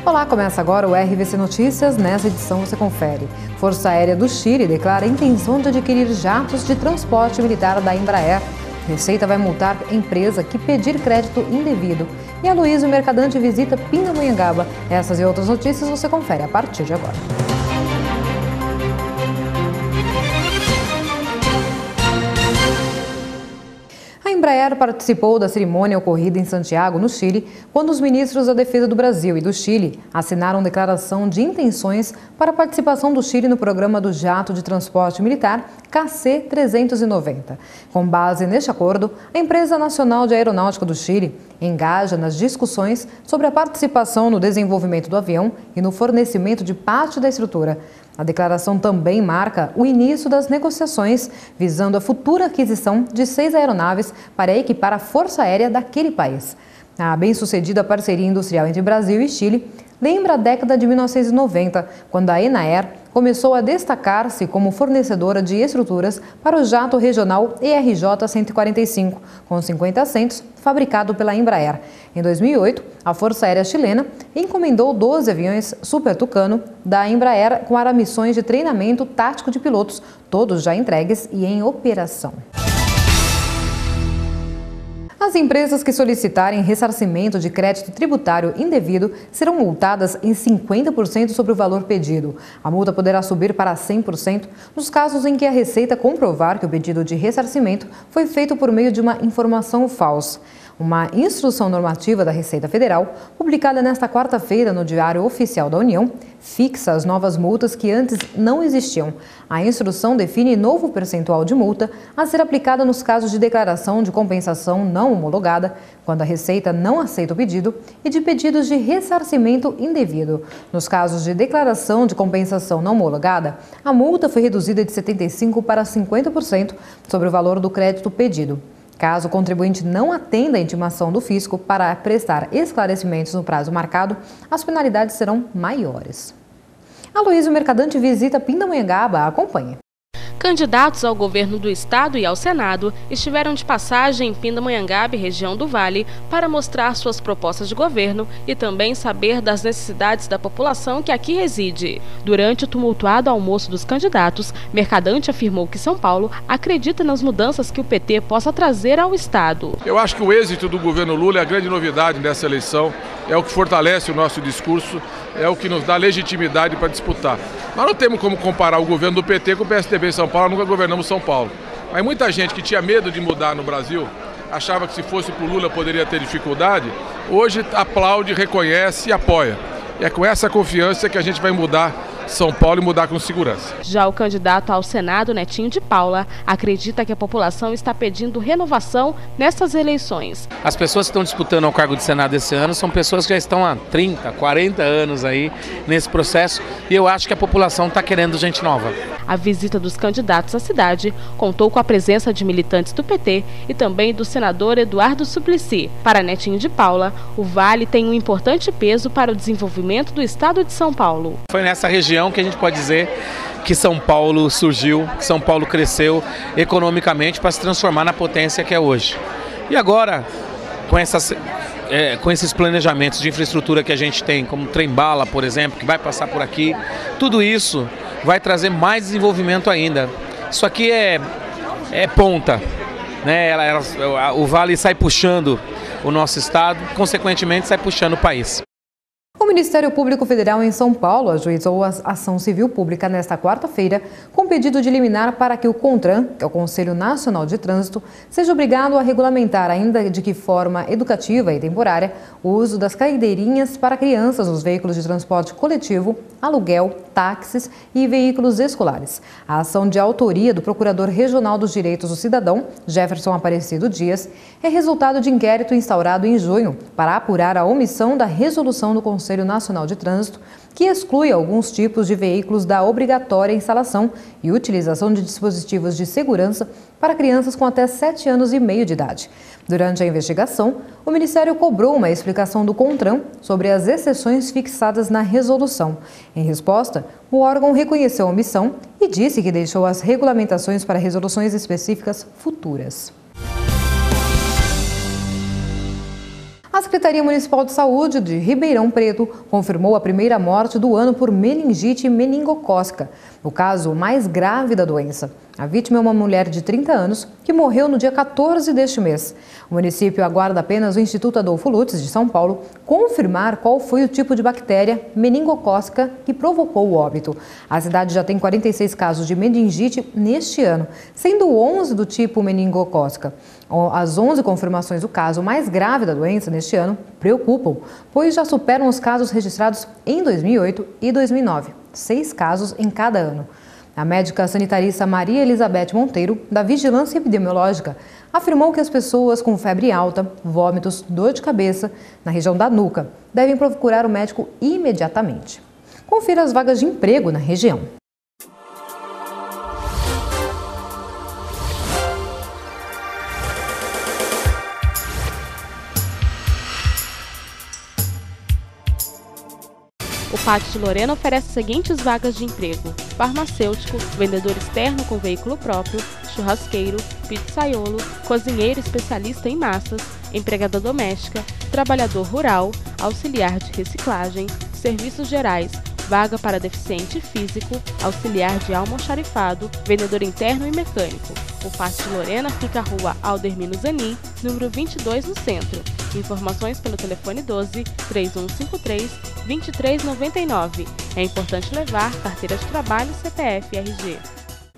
Olá, começa agora o RVC Notícias. Nessa edição você confere. Força Aérea do Chile declara a intenção de adquirir jatos de transporte militar da Embraer. Receita vai multar empresa que pedir crédito indevido. E Aloysio Mercadante visita Pindamonhangaba. Essas e outras notícias você confere a partir de agora. A Embraer participou da cerimônia ocorrida em Santiago, no Chile, quando os ministros da Defesa do Brasil e do Chile assinaram declaração de intenções para a participação do Chile no programa do Jato de Transporte Militar KC-390. Com base neste acordo, a Empresa Nacional de Aeronáutica do Chile engaja nas discussões sobre a participação no desenvolvimento do avião e no fornecimento de parte da estrutura. A declaração também marca o início das negociações visando a futura aquisição de 6 aeronaves para equipar a Força Aérea daquele país. A bem-sucedida parceria industrial entre Brasil e Chile lembra a década de 1990, quando a ENAER começou a destacar-se como fornecedora de estruturas para o jato regional ERJ-145, com 50 assentos, fabricado pela Embraer. Em 2008, a Força Aérea Chilena encomendou 12 aviões Super Tucano da Embraer com missões de treinamento tático de pilotos, todos já entregues e em operação. As empresas que solicitarem ressarcimento de crédito tributário indevido serão multadas em 50% sobre o valor pedido. A multa poderá subir para 100% nos casos em que a Receita comprovar que o pedido de ressarcimento foi feito por meio de uma informação falsa. Uma instrução normativa da Receita Federal, publicada nesta quarta-feira no Diário Oficial da União, fixa as novas multas que antes não existiam. A instrução define novo percentual de multa a ser aplicada nos casos de declaração de compensação não homologada, quando a Receita não aceita o pedido, e de pedidos de ressarcimento indevido. Nos casos de declaração de compensação não homologada, a multa foi reduzida de 75% para 50% sobre o valor do crédito pedido. Caso o contribuinte não atenda a intimação do fisco para prestar esclarecimentos no prazo marcado, as penalidades serão maiores. Aloysio Mercadante visita Pindamonhangaba. Acompanhe. Candidatos ao governo do estado e ao Senado estiveram de passagem em Pindamonhangaba e região do Vale para mostrar suas propostas de governo e também saber das necessidades da população que aqui reside. Durante o tumultuado almoço dos candidatos, Mercadante afirmou que São Paulo acredita nas mudanças que o PT possa trazer ao estado. Eu acho que o êxito do governo Lula é a grande novidade dessa eleição, é o que fortalece o nosso discurso, é o que nos dá legitimidade para disputar. Nós não temos como comparar o governo do PT com o PSDB em São Paulo, nunca governamos São Paulo. Mas muita gente que tinha medo de mudar no Brasil, achava que se fosse para o Lula poderia ter dificuldade, hoje aplaude, reconhece e apoia. E é com essa confiança que a gente vai mudar São Paulo e mudar com segurança. Já o candidato ao Senado, Netinho de Paula, acredita que a população está pedindo renovação nessas eleições. As pessoas que estão disputando ao cargo de Senado esse ano são pessoas que já estão há 30, 40 anos aí nesse processo e eu acho que a população está querendo gente nova. A visita dos candidatos à cidade contou com a presença de militantes do PT e também do senador Eduardo Suplicy. Para Netinho de Paula, o Vale tem um importante peso para o desenvolvimento do estado de São Paulo. Foi nessa região que a gente pode dizer que São Paulo surgiu, que São Paulo cresceu economicamente para se transformar na potência que é hoje. E agora, com esses planejamentos de infraestrutura que a gente tem, como o trem-bala, por exemplo, que vai passar por aqui, tudo isso vai trazer mais desenvolvimento ainda. Isso aqui é ponta, né? O Vale sai puxando o nosso estado, consequentemente sai puxando o país. O Ministério Público Federal em São Paulo ajuizou a ação civil pública nesta quarta-feira com pedido de liminar para que o CONTRAN, que é o Conselho Nacional de Trânsito, seja obrigado a regulamentar, ainda de que forma educativa e temporária, o uso das cadeirinhas para crianças nos veículos de transporte coletivo, aluguel, táxis e veículos escolares. A ação de autoria do Procurador Regional dos Direitos do Cidadão, Jefferson Aparecido Dias, é resultado de inquérito instaurado em junho para apurar a omissão da resolução do Conselho Nacional de Trânsito, que exclui alguns tipos de veículos da obrigatória instalação e utilização de dispositivos de segurança para crianças com até 7 anos e meio de idade. Durante a investigação, o Ministério cobrou uma explicação do CONTRAN sobre as exceções fixadas na resolução. Em resposta, o órgão reconheceu a omissão e disse que deixou as regulamentações para resoluções específicas futuras. A Secretaria Municipal de Saúde de Ribeirão Preto confirmou a primeira morte do ano por meningite meningocócica, o caso mais grave da doença. A vítima é uma mulher de 30 anos que morreu no dia 14 deste mês. O município aguarda apenas o Instituto Adolfo Lutz, de São Paulo, confirmar qual foi o tipo de bactéria meningocócica que provocou o óbito. A cidade já tem 46 casos de meningite neste ano, sendo 11 do tipo meningocócica. As 11 confirmações do caso mais grave da doença neste ano preocupam, pois já superam os casos registrados em 2008 e 2009, 6 casos em cada ano. A médica sanitarista Maria Elizabeth Monteiro, da Vigilância Epidemiológica, afirmou que as pessoas com febre alta, vômitos, dor de cabeça na região da nuca devem procurar o médico imediatamente. Confira as vagas de emprego na região. O Pátio de Lorena oferece as seguintes vagas de emprego: farmacêutico, vendedor externo com veículo próprio, churrasqueiro, pizzaiolo, cozinheiro especialista em massas, empregada doméstica, trabalhador rural, auxiliar de reciclagem, serviços gerais, vaga para deficiente físico, auxiliar de almoxarifado, vendedor interno e mecânico. O Pátio de Lorena fica à rua Aldermino Zanin, número 22, no centro. Informações pelo telefone 12 3153 2399. É importante levar carteira de trabalho, CPF e RG.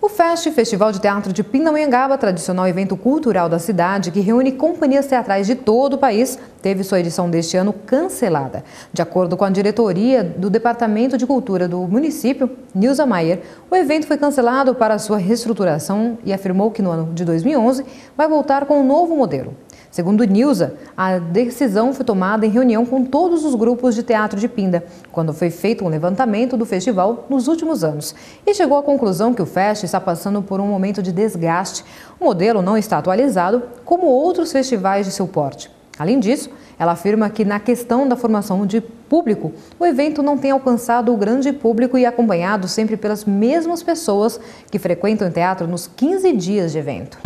O Festival de Teatro de Pindamonhangaba, tradicional evento cultural da cidade que reúne companhias teatrais de todo o país, teve sua edição deste ano cancelada. De acordo com a diretoria do Departamento de Cultura do município, Nilza Maier, o evento foi cancelado para sua reestruturação e afirmou que no ano de 2011 vai voltar com um novo modelo. Segundo Nilza, a decisão foi tomada em reunião com todos os grupos de teatro de Pinda, quando foi feito um levantamento do festival nos últimos anos, e chegou à conclusão que o Fest está passando por um momento de desgaste. O modelo não está atualizado como outros festivais de seu porte. Além disso, ela afirma que na questão da formação de público, o evento não tem alcançado o grande público e acompanhado sempre pelas mesmas pessoas que frequentam o teatro nos 15 dias de evento.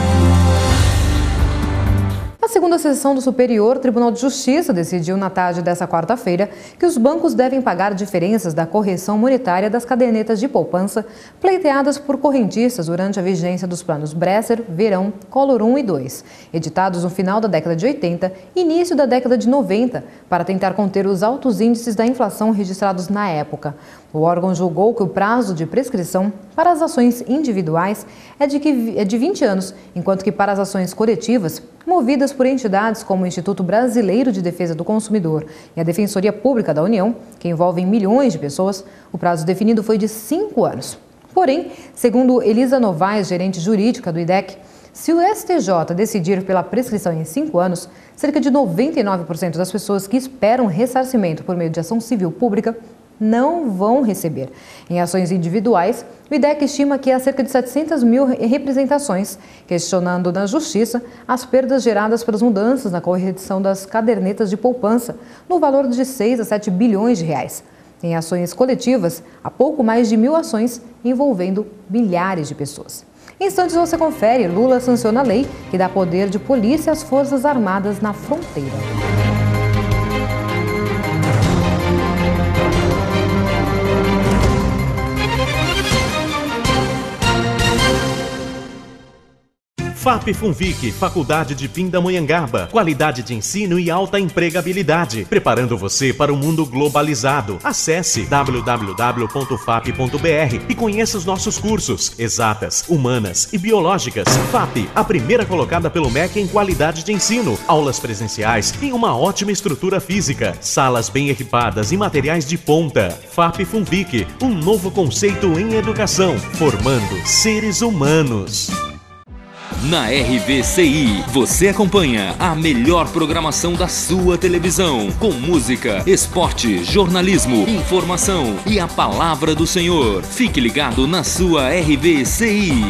A segunda sessão do Superior Tribunal de Justiça decidiu na tarde desta quarta-feira que os bancos devem pagar diferenças da correção monetária das cadernetas de poupança pleiteadas por correntistas durante a vigência dos planos Bresser, Verão, Collor 1 e 2, editados no final da década de 80 e início da década de 90, para tentar conter os altos índices da inflação registrados na época. O órgão julgou que o prazo de prescrição para as ações individuais é de 20 anos, enquanto que para as ações coletivas, movidas por entidades como o Instituto Brasileiro de Defesa do Consumidor e a Defensoria Pública da União, que envolvem milhões de pessoas, o prazo definido foi de 5 anos. Porém, segundo Elisa Novaes, gerente jurídica do IDEC, se o STJ decidir pela prescrição em 5 anos, cerca de 99% das pessoas que esperam ressarcimento por meio de ação civil pública não vão receber. Em ações individuais, o IDEC estima que há cerca de 700 mil representações, questionando na Justiça as perdas geradas pelas mudanças na correção das cadernetas de poupança, no valor de 6 a 7 bilhões de reais. Em ações coletivas, há pouco mais de 1.000 ações envolvendo milhares de pessoas. Em instantes você confere, Lula sanciona a lei que dá poder de polícia às Forças Armadas na fronteira. FAP Funvic, Faculdade de Pindamonhangaba. Qualidade de ensino e alta empregabilidade. Preparando você para um mundo globalizado. Acesse www.fap.br e conheça os nossos cursos. Exatas, humanas e biológicas. FAP, a primeira colocada pelo MEC em qualidade de ensino. Aulas presenciais em uma ótima estrutura física. Salas bem equipadas e materiais de ponta. FAP Funvic, um novo conceito em educação. Formando seres humanos. Na RVCI, você acompanha a melhor programação da sua televisão, com música, esporte, jornalismo, informação e a palavra do Senhor. Fique ligado na sua RVCI.